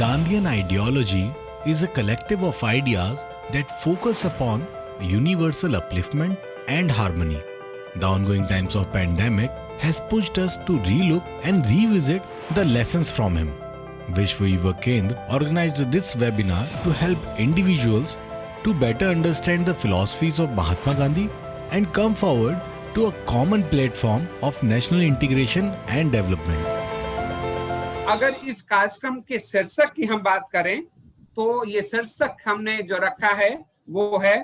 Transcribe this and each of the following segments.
Gandhian ideology is a collective of ideas that focus upon universal upliftment and harmony. The ongoing times of pandemic has pushed us to relook and revisit the lessons from him. VYK organized this webinar to help individuals to better understand the philosophies of Mahatma Gandhi and come forward to a common platform of national integration and development. अगर इस कार्यक्रम के शीर्षक की हम बात करें तो ये शीर्षक हमने जो रखा है वो है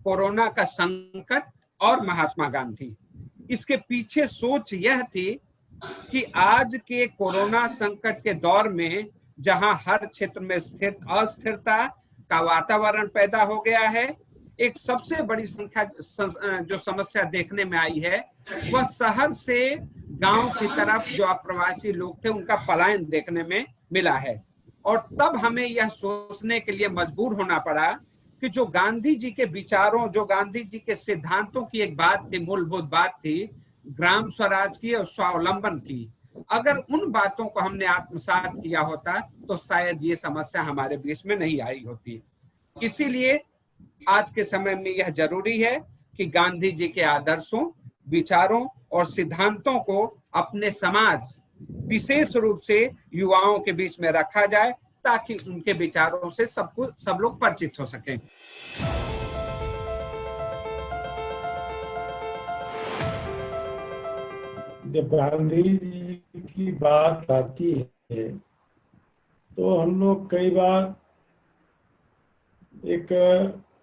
कोरोना का संकट और महात्मा गांधी। इसके पीछे सोच यह थी कि आज के कोरोना संकट के दौर में जहां हर क्षेत्र में अस्थिरता का वातावरण पैदा हो गया है, एक सबसे बड़ी जो समस्या देखने में आई है वह शहर से गांव की तरफ जो अप्रवासी लोग थे उनका पलायन देखने में मिला है। और तब हमें यह सोचने के लिए मजबूर होना पड़ा कि जो गांधी जी के विचारों, जो गांधी जी के सिद्धांतों की एक बात थी, मूलभूत बात थी ग्राम स्वराज की और स्वावलंबन की, अगर उन बातों को हमने आत्मसात किया होता तो शायद ये समस्या हमारे बीच में नहीं आई होती। इसीलिए आज के समय में यह जरूरी है कि गांधी जी के आदर्शों, विचारों और सिद्धांतों को अपने समाज, विशेष रूप से युवाओं के बीच में रखा जाए ताकि उनके विचारों से सब लोग परिचित हो सकें। जब गांधी जी की बात आती है तो हम लोग कई बार एक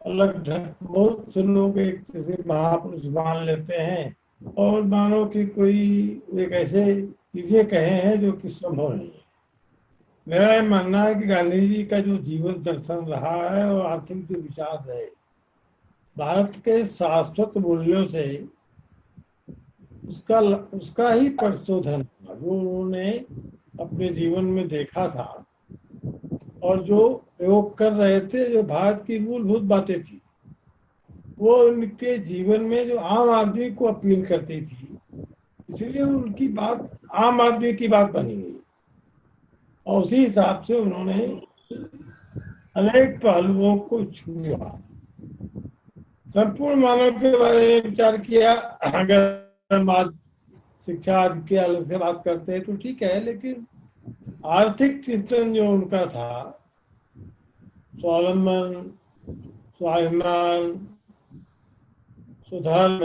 अलग ढंग, बहुत से लोग एक जैसे महापुरुष मान लेते हैं और मानो कि कोई एक ऐसे चीजें कहे हैं जो कि संभव नहीं है। मेरा ये मानना है कि गांधी जी का जो जीवन दर्शन रहा है और आर्थिक जो विचार रहे, भारत के शाश्वत मूल्यों से उसका ही प्रशोधन था जो उन्होंने अपने जीवन में देखा था और जो प्रयोग कर रहे थे, जो भारत की मूलभूत बातें थी, वो उनके जीवन में जो आम आदमी को अपील करती थी, इसलिए उनकी बात आम आदमी की बात बनी गई और उसी हिसाब से उन्होंने अनेक पहलुओं को छुआ, संपूर्ण मानव के बारे में विचार किया। अगर हम आज शिक्षा आदि के अलग से बात करते हैं तो ठीक है, लेकिन आर्थिक चिंतन जो उनका था, स्वावलंबन, स्वाभिमान, सुधर्म,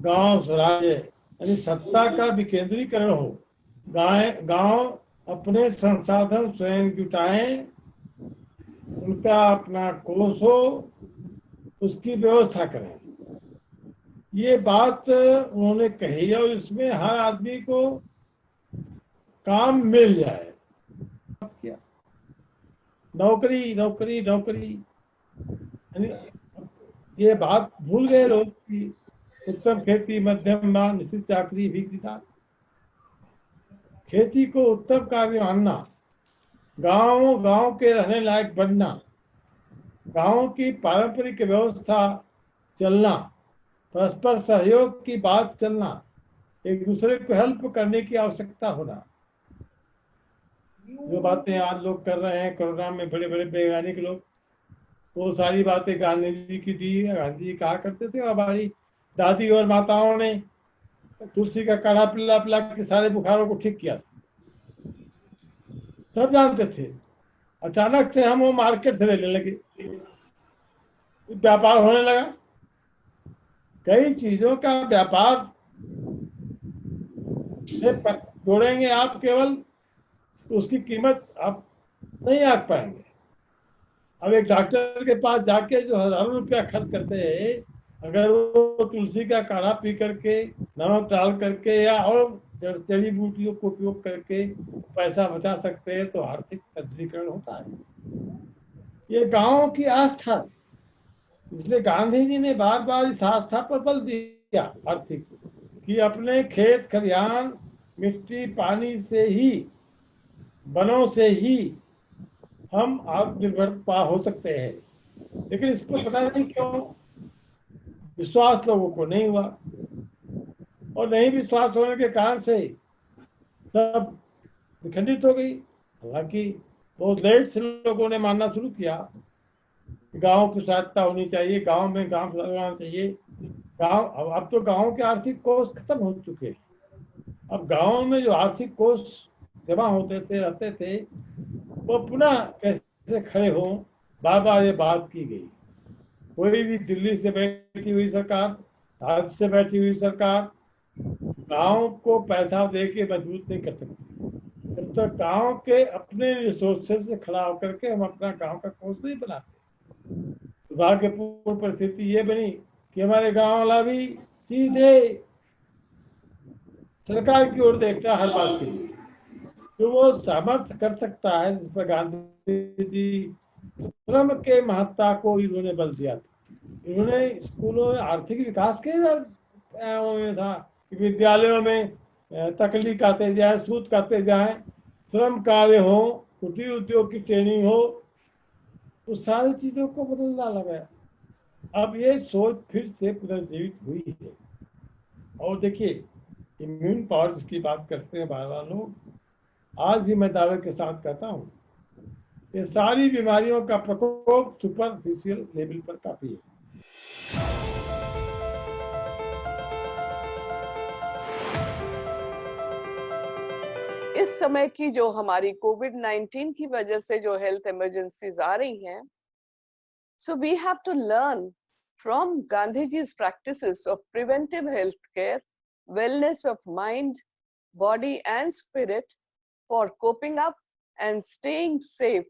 गांव स्वराज्य यानी सत्ता का विकेंद्रीकरण हो, गांव अपने संसाधन स्वयं जुटाएं, उनका अपना कोष हो, उसकी व्यवस्था करें। ये बात उन्होंने कही और इसमें हर आदमी को काम मिल जाए। क्या नौकरी नौकरी नौकरी, ये बात भूल गए लोग कि उत्तम खेती मध्यम मान निश्चित चाकरी भी किसान। खेती को उत्तम कार्य मानना, गांव के रहने लायक बनना, गांव की पारंपरिक व्यवस्था चलना, परस्पर सहयोग की बात चलना, एक दूसरे को हेल्प करने की आवश्यकता होना, जो बातें आज लोग कर रहे हैं कोरोना में, बड़े बड़े वैज्ञानिक लोग, वो सारी बातें गांधी जी की थी। गांधी जी कहा करते थे, हमारी दादी और माताओं ने तुलसी का काढ़ा पिला पिला के सारे बुखारों को ठीक किया था, सब जानते थे। अचानक से हम वो मार्केट से लेने लगे, व्यापार होने लगा। कई चीजों का व्यापार जोड़ेंगे आप केवल, तो उसकी कीमत आप नहीं आंक पाएंगे। अब एक डॉक्टर के पास जाके जो हजारों रुपया खर्च करते हैं, अगर वो तुलसी का काढ़ा पी करके, नमक डाल करके या और जड़ी बूटियों को उपयोग करके पैसा बचा सकते हैं तो आर्थिक सशक्तिकरण होता है। ये गांव की आस्था, इसलिए गांधी जी ने बार बार इस आस्था पर बल दिया आर्थिक, कि अपने खेत खलिहान, मिट्टी पानी से ही, वनों से ही हम आत्मनिर्भर हो सकते हैं। लेकिन इस पर पता नहीं क्यों विश्वास लोगों को नहीं हुआ, और नहीं विश्वास होने के कारण से सब विखंडित हो गई। हालांकि बहुत लेट से लोगों ने मानना शुरू किया, गांव की सहायता होनी चाहिए, गांव में गांव लगाना चाहिए। गांव अब तो गांव के आर्थिक कोष खत्म हो चुके हैं। अब गांव में जो आर्थिक कोष जमा होते थे, रहते थे, वो पुनः कैसे खड़े हो, बार बार ये बात की गई। कोई भी दिल्ली से बैठी हुई सरकार, राज्य से बैठी हुई सरकार गांव को पैसा दे के मजबूत नहीं कर सकती। जब तक गांव के अपने रिसोर्सेज से खड़ा होकर के हम अपना गांव का कोष नहीं बनाते। दुर्भाग्यपूर्ण परिस्थिति ये बनी कि हमारे गांव वाला भी सीधे सरकार की ओर देखता है हर बात के लिए, तो वो सामर्थ्य कर सकता है जिस पर गांधी जी श्रम के महत्ता को इन्होंने बल दिया था। इन्होंने स्कूलों में आर्थिक विकास के में था कि विद्यालयों में तकलीफ काटे जाए, सूत काटे जाए, श्रम कार्य हो, कुटीर उद्योग की ट्रेनिंग हो, उस सारी चीजों को बदल डाला गया। अब ये सोच फिर से पुनर्जीवित हुई है। और देखिए, इम्यून पावर जिसकी बात करते हैं बार बार लोग, आज भी मैं दावे के साथ कहता हूँ ये सारी बीमारियों का प्रकोप सुपरफिशियल लेवल पर काफी है। इस समय की जो हमारी कोविड-19 की वजह से जो हेल्थ इमरजेंसीज आ रही हैं, so we have to learn from Gandhiji's practices of preventive health care, wellness of mind, body and spirit for coping up and staying safe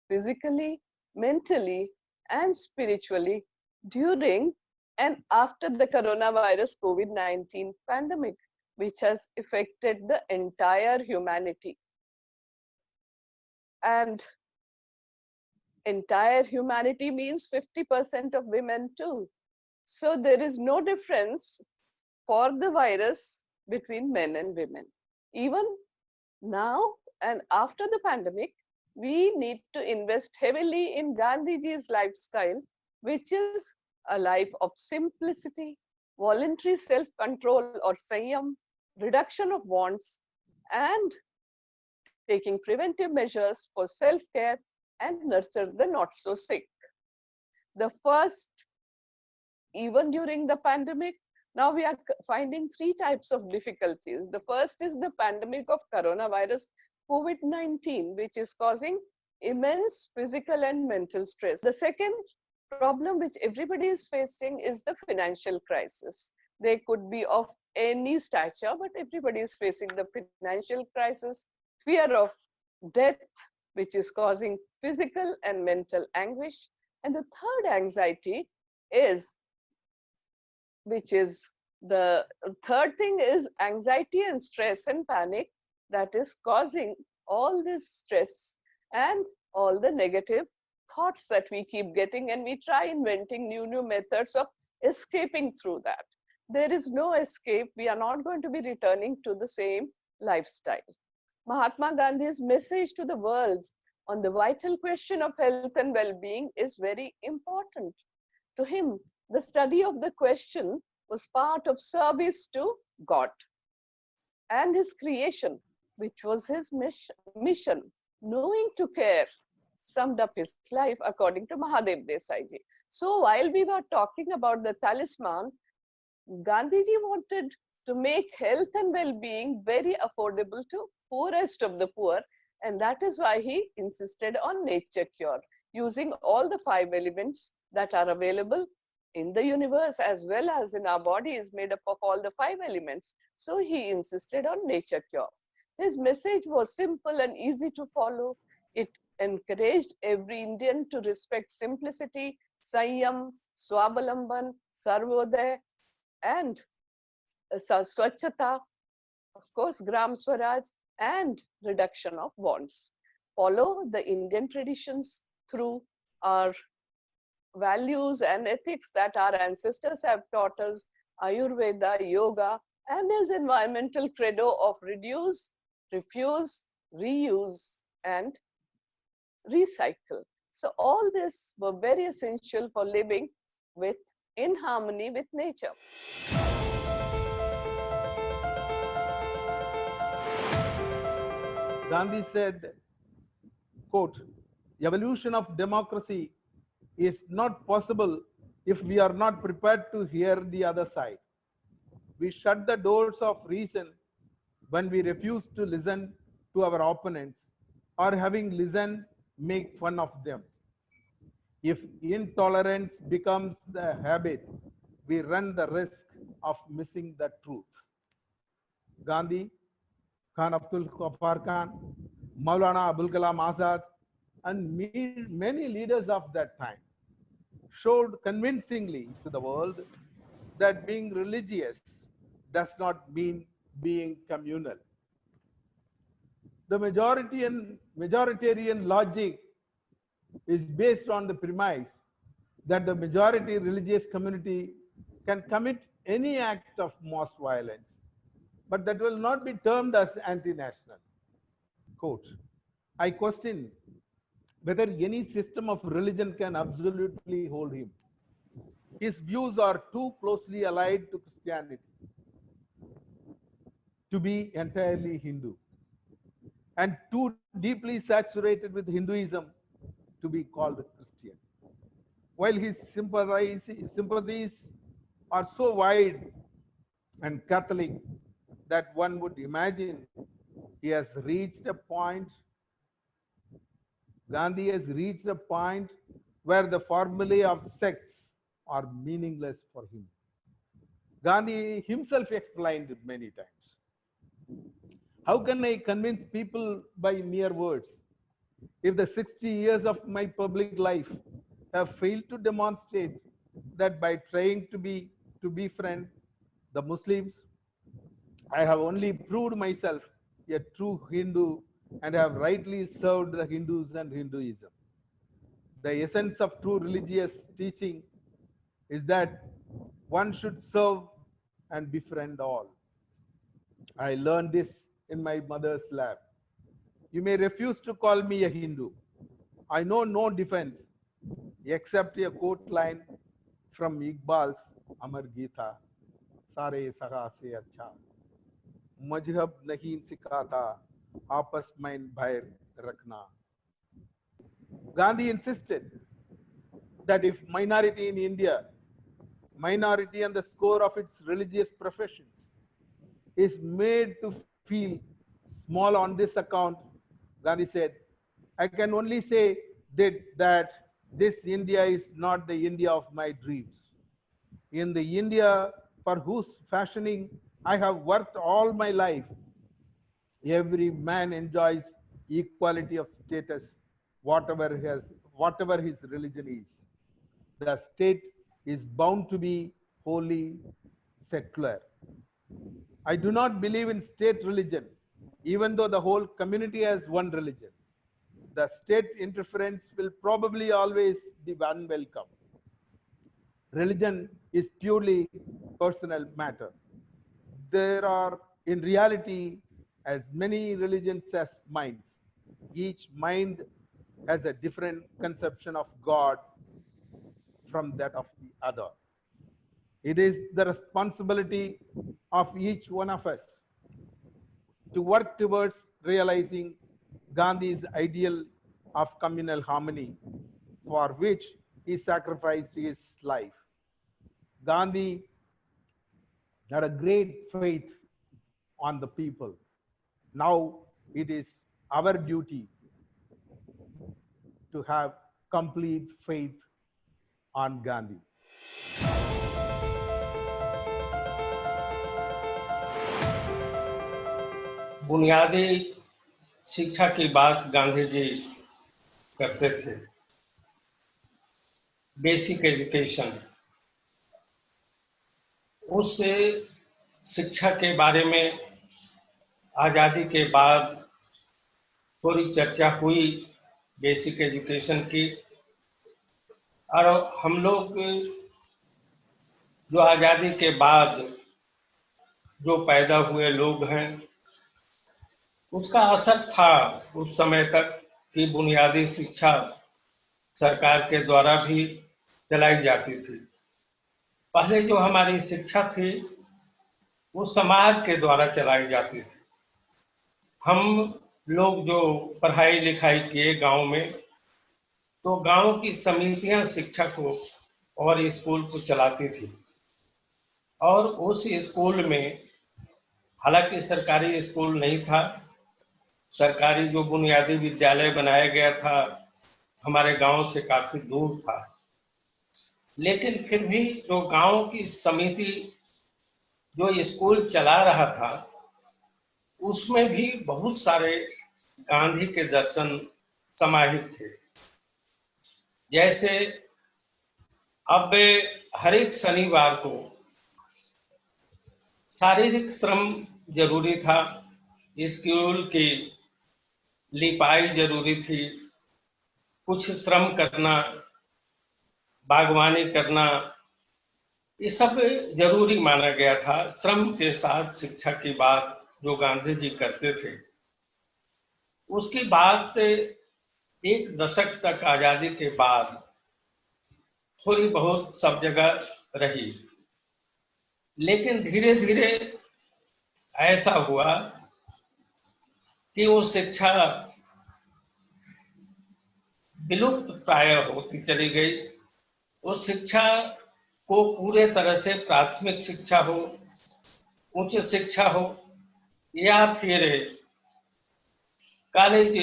physically, mentally and spiritually during and after the coronavirus COVID-19 pandemic, which has affected the entire humanity. And entire humanity means 50% of women too. So there is no difference for the virus between men and women. Even now and after the pandemic, we need to invest heavily in Gandhiji's lifestyle, which is a life of simplicity, voluntary self-control or sanyam, reduction of wants, and taking preventive measures for self-care and nurture the not so sick. The first, even during the pandemic, now we are finding three types of difficulties. The first is the pandemic of coronavirus COVID-19, which is causing immense physical and mental stress. The second problem which everybody is facing is the financial crisis. They could be of any stature, but everybody is facing the financial crisis, fear of death, which is causing physical and mental anguish. And the third anxiety is, which is the third thing is anxiety and stress and panic that is causing all this stress and all the negative thoughts that we keep getting, and we try inventing new methods of escaping through that. There is no escape. We are not going to be returning to the same lifestyle. Mahatma Gandhi's message to the world on the vital question of health and well-being is very important. To him, the study of the question was part of service to God and his creation, which was his mission. Knowing to care summed up his life according to Mahadev Desaiji. So while we were talking about the talisman, Gandhiji wanted to make health and well-being very affordable to poorest of the poor, and that is why he insisted on nature cure, using all the 5 elements that are available in the universe as well as in our body is made up of all the 5 elements. So he insisted on nature cure. His message was simple and easy to follow. It encouraged every Indian to respect simplicity, Sanyam, Swabalamban, Sarvodaya, and Swachhata, of course, Gram Swaraj, and reduction of wants. Follow the Indian traditions through our values and ethics that our ancestors have taught us, Ayurveda, yoga, and his environmental credo of reduce, refuse, reuse, and recycle. So all this were very essential for living in harmony with nature. Gandhi said, quote, evolution of democracy is not possible if we are not prepared to hear the other side. We shut the doors of reason when we refuse to listen to our opponents, or having listened, make fun of them. If intolerance becomes the habit, we run the risk of missing the truth. Gandhi, Khan Abdul Ghaffar Khan, Maulana Abul Kalam Azad, and many leaders of that time showed convincingly to the world that being religious does not mean being communal. The majoritarian logic is based on the premise that the majority religious community can commit any act of mass violence, but that will not be termed as anti-national. Quote, I question whether any system of religion can absolutely hold him. His views are too closely allied to Christianity to be entirely Hindu, and too deeply saturated with Hinduism to be called Christian. While his sympathies are so wide and Catholic that one would imagine he has reached a point, Gandhi has reached a point where the formulae of sects are meaningless for him. Gandhi himself explained it many times. How can I convince people by mere words if the 60 years of my public life have failed to demonstrate that by trying to befriend the Muslims, I have only proved myself a true Hindu and have rightly served the Hindus and Hinduism. The essence of true religious teaching is that one should serve and befriend all. I learned this in my mother's lap. You may refuse to call me a Hindu. I know no defense except a quote line from Iqbal's Amar Gita, Sare Saga se acha. Majhab nahi sikhata, aapas mein bhair rakhna. Gandhi insisted that if minority in India, minority on the score of its religious professions, is made to feel small on this account, Gandhi said, I can only say that this India is not the India of my dreams. In the India for whose fashioning I have worked all my life, every man enjoys equality of status, whatever his religion is. The state is bound to be wholly secular. I do not believe in state religion, even though the whole community has one religion. The state interference will probably always be unwelcome. Religion is purely personal matter. There are, in reality, as many religions as minds. Each mind has a different conception of God from that of the other. It is the responsibility of each one of us to work towards realizing Gandhi's ideal of communal harmony, for which he sacrificed his life. Gandhi had a great faith on the people. Now it is our duty to have complete faith on Gandhi. बुनियादी शिक्षा की बात गांधी जी करते थे। Basic education, उस शिक्षा के बारे में आज़ादी के बाद थोड़ी चर्चा हुई बेसिक एजुकेशन की, और हम लोग जो आज़ादी के बाद जो पैदा हुए लोग हैं, उसका असर था उस समय तक कि बुनियादी शिक्षा सरकार के द्वारा भी चलाई जाती थी। पहले जो हमारी शिक्षा थी वो समाज के द्वारा चलाई जाती थी। हम लोग जो पढ़ाई लिखाई किए गांव में, तो गांव की समितियां शिक्षा को और स्कूल को चलाती थी। और उस स्कूल में, हालांकि सरकारी स्कूल नहीं था, सरकारी जो बुनियादी विद्यालय बनाया गया था हमारे गांव से काफी दूर था, लेकिन फिर भी जो गांव की समिति जो स्कूल चला रहा था, उसमें भी बहुत सारे गांधी के दर्शन समाहित थे। जैसे अब हर एक शनिवार को शारीरिक श्रम जरूरी था, स्कूल की लिपाई जरूरी थी, कुछ श्रम करना, बागवानी करना, ये सब जरूरी माना गया था। श्रम के साथ शिक्षा की बात जो गांधी जी करते थे, उसकी बात एक दशक तक आजादी के बाद थोड़ी बहुत सब जगह रही, लेकिन धीरे धीरे ऐसा हुआ कि वो शिक्षा विलुप्त प्राय होती चली गई। उस शिक्षा को पूरे तरह से प्राथमिक शिक्षा हो, उच्च शिक्षा हो, या फिर कॉलेज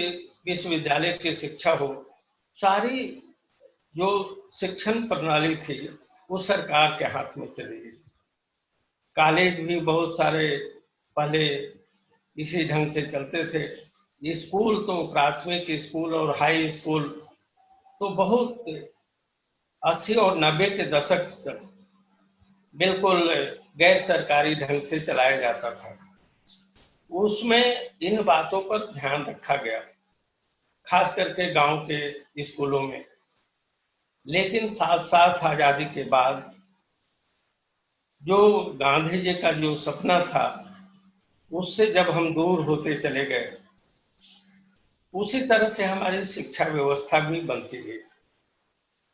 विश्वविद्यालय की शिक्षा हो, सारी जो शिक्षण प्रणाली थी वो सरकार के हाथ में चली गई। कॉलेज भी बहुत सारे पहले इसी ढंग से चलते थे। स्कूल तो प्राथमिक स्कूल और हाई स्कूल तो बहुत 80 और 90 के दशक तक बिल्कुल गैर सरकारी ढंग से चलाया जाता था। उसमें इन बातों पर ध्यान रखा गया, खास करके गांव के स्कूलों में। लेकिन साथ साथ आजादी के बाद जो गांधी जी का जो सपना था, उससे जब हम दूर होते चले गए, उसी तरह से हमारी शिक्षा व्यवस्था भी बनती गई।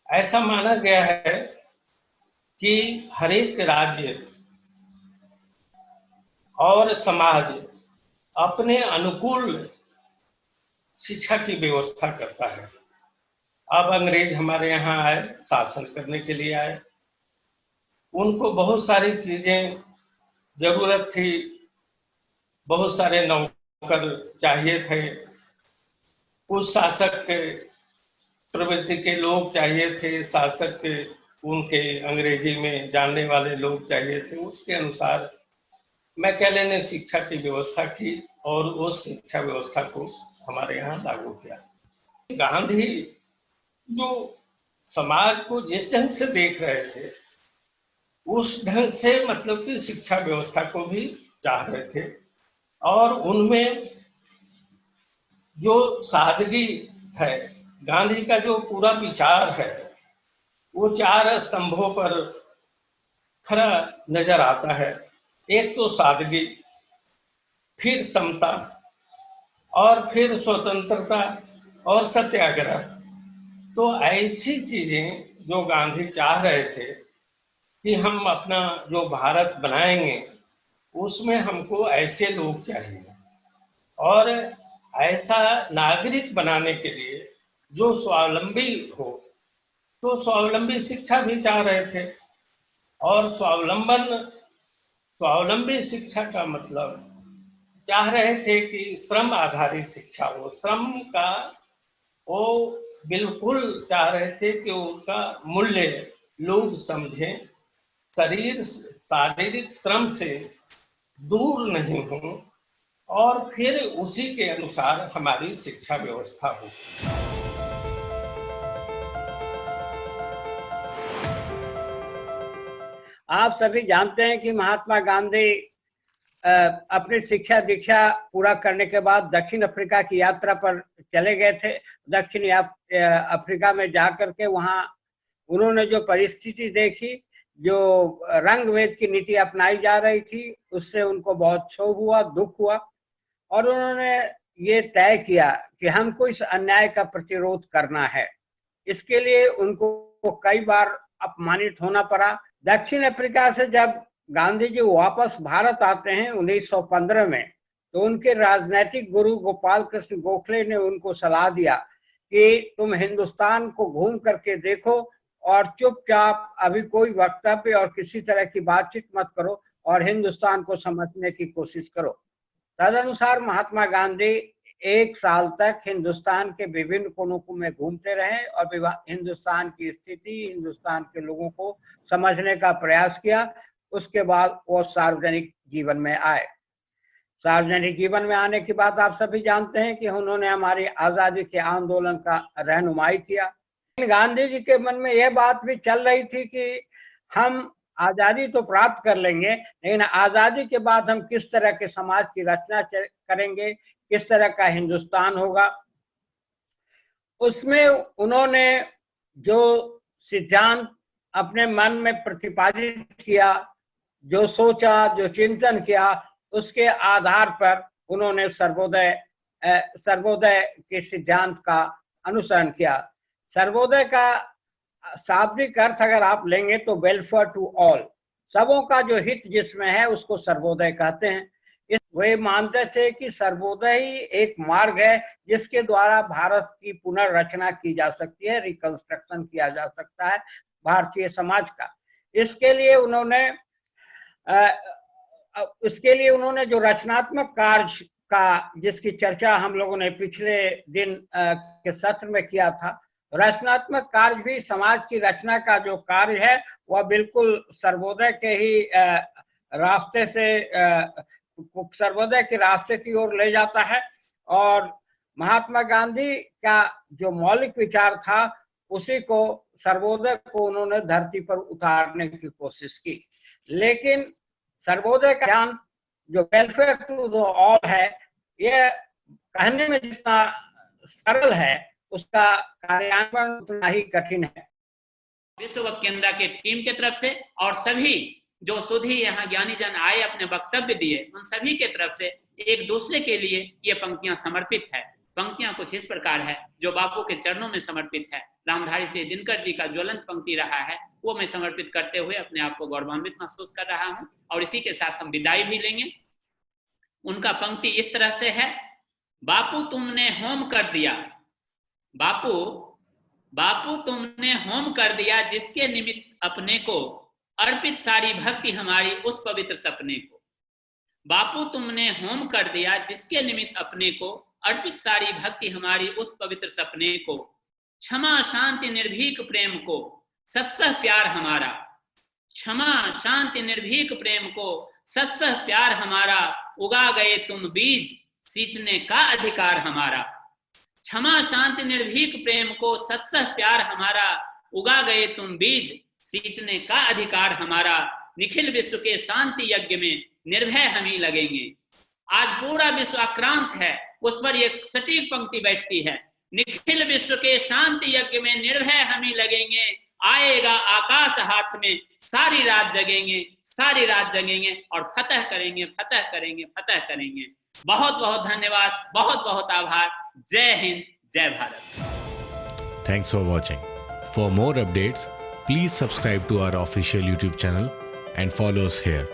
ऐसा माना गया है कि हर एक राज्य और समाज अपने अनुकूल शिक्षा की व्यवस्था करता है। अब अंग्रेज हमारे यहाँ आए, शासन करने के लिए आए, उनको बहुत सारी चीजें जरूरत थी, बहुत सारे नौकर चाहिए थे, कुछ शासक के प्रवृत्ति के लोग चाहिए थे, शासक के उनके अंग्रेजी में जानने वाले लोग चाहिए थे। उसके अनुसार मैकेले ने शिक्षा की व्यवस्था की और उस शिक्षा व्यवस्था को हमारे यहाँ लागू किया। गांधी जो समाज को जिस ढंग से देख रहे थे, उस ढंग से मतलब कि शिक्षा व्यवस्था को भी चाह रहे थे। और उनमें जो सादगी है, गांधी का जो पूरा विचार है, वो 4 स्तंभों पर खरा नजर आता है। एक तो सादगी, फिर समता, और फिर स्वतंत्रता और सत्याग्रह। तो ऐसी चीजें जो गांधी चाह रहे थे कि हम अपना जो भारत बनाएंगे, उसमें हमको ऐसे लोग चाहिए, और ऐसा नागरिक बनाने के लिए जो स्वावलंबी हो, तो स्वावलंबी शिक्षा भी चाह रहे थे। और स्वावलंबी शिक्षा का मतलब चाह रहे थे कि श्रम आधारित शिक्षा हो। श्रम का वो बिल्कुल चाह रहे थे कि उनका मूल्य लोग समझें, शारीरिक श्रम से दूर नहीं हो, और फिर उसी के अनुसार हमारी शिक्षा व्यवस्था हो। आप सभी जानते हैं कि महात्मा गांधी अपनी शिक्षा दीक्षा पूरा करने के बाद दक्षिण अफ्रीका की यात्रा पर चले गए थे। दक्षिण अफ्रीका में जाकर के वहां उन्होंने जो परिस्थिति देखी, जो रंग भेद की नीति अपनाई जा रही थी, उससे उनको बहुत क्षोभ हुआ, दुख हुआ, और उन्होंने ये तय किया कि हमको इस अन्याय का प्रतिरोध करना है। इसके लिए उनको कई बार अपमानित होना पड़ा। दक्षिण अफ्रीका से जब गांधी जी वापस भारत आते हैं 1915 में, तो उनके राजनीतिक गुरु गोपाल कृष्ण गोखले ने उनको सलाह दिया कि तुम हिंदुस्तान को घूम करके देखो और चुपचाप अभी कोई वक्तव्य और किसी तरह की बातचीत मत करो और हिंदुस्तान को समझने की कोशिश करो। तदनुसार महात्मा गांधी 1 साल तक हिंदुस्तान के विभिन्न कोनों में घूमते रहे और हिंदुस्तान की स्थिति, हिंदुस्तान के लोगों को समझने का प्रयास किया। उसके बाद वो सार्वजनिक जीवन में आए। सार्वजनिक जीवन में आने की बात आप सभी जानते हैं कि उन्होंने हमारी आजादी के आंदोलन का रहनुमाई किया। गांधी जी के मन में यह बात भी चल रही थी कि हम आजादी तो प्राप्त कर लेंगे, लेकिन आजादी के बाद हम किस तरह के समाज की रचना करेंगे, किस तरह का हिंदुस्तान होगा। उसमें उन्होंने जो सिद्धांत अपने मन में प्रतिपादित किया, जो सोचा, जो चिंतन किया, उसके आधार पर उन्होंने सर्वोदय के सिद्धांत का अनुसरण किया। सर्वोदय का शाब्दिक अर्थ अगर आप लेंगे तो वेलफेयर टू ऑल, सबों का जो हित जिसमें है उसको सर्वोदय कहते हैं। वे मानते थे कि सर्वोदय ही एक मार्ग है जिसके द्वारा भारत की पुनर्रचना की जा सकती है, रिकंस्ट्रक्शन किया जा सकता है भारतीय समाज का। इसके लिए उन्होंने जो रचनात्मक कार्य का, जिसकी चर्चा हम लोगों ने पिछले दिन के सत्र में किया था, रचनात्मक कार्य भी समाज की रचना का जो कार्य है वह बिल्कुल सर्वोदय के रास्ते की ओर ले जाता है। और महात्मा गांधी का जो मौलिक विचार था उसी को, सर्वोदय को उन्होंने धरती पर उतारने की कोशिश की। लेकिन सर्वोदय का ध्यान जो वेलफेयर टू द ऑल है, यह कहने में जितना सरल है उसका कार्यान्वयन उतना ही कठिन है। विश्व केंद्र के टीम की तरफ से और सभी जो सुधी यहाँ ज्ञानी जन आए अपने वक्तव्य दिए, उन सभी के तरफ से एक दूसरे के लिए ये पंक्तियां समर्पित है। पंक्तियां कुछ इस प्रकार है जो बापू के चरणों में समर्पित है। रामधारी से दिनकर जी का ज्वलंत पंक्ति रहा है, वो मैं समर्पित करते हुए अपने आप को गौरवान्वित महसूस कर रहा हूँ। और इसी के साथ हम विदाई भी लेंगे। उनका पंक्ति इस तरह से है, बापू तुमने होम कर दिया, बापू तुमने होम कर दिया, जिसके निमित्त अपने को अर्पित सारी भक्ति हमारी उस पवित्र सपने को। बापू तुमने होम कर दिया, जिसके निमित्त अपने को अर्पित सारी भक्ति हमारी उस पवित्र सपने को। क्षमा शांति निर्भीक प्रेम को सत्सह प्यार हमारा, क्षमा शांति निर्भीक प्रेम को सत्सह प्यार हमारा। उगा गए तुम बीज, सींचने का अधिकार हमारा। क्षमा शांति निर्भीक प्रेम को सत्सह प्यार हमारा। उगा गए तुम बीज, सींचने का अधिकार हमारा। निखिल विश्व के शांति यज्ञ में निर्भय हम ही लगेंगे। आज पूरा विश्व आक्रांत है, उस पर एक सटीक पंक्ति बैठती है, निखिल विश्व के शांति यज्ञ में निर्भय हम ही लगेंगे। आएगा आकाश हाथ में, सारी रात जगेंगे और फतह करेंगे। बहुत बहुत धन्यवाद, बहुत बहुत आभार। जय हिंद, जय Bharat. Thanks for watching. For more updates, please subscribe to our official YouTube channel and follow us here.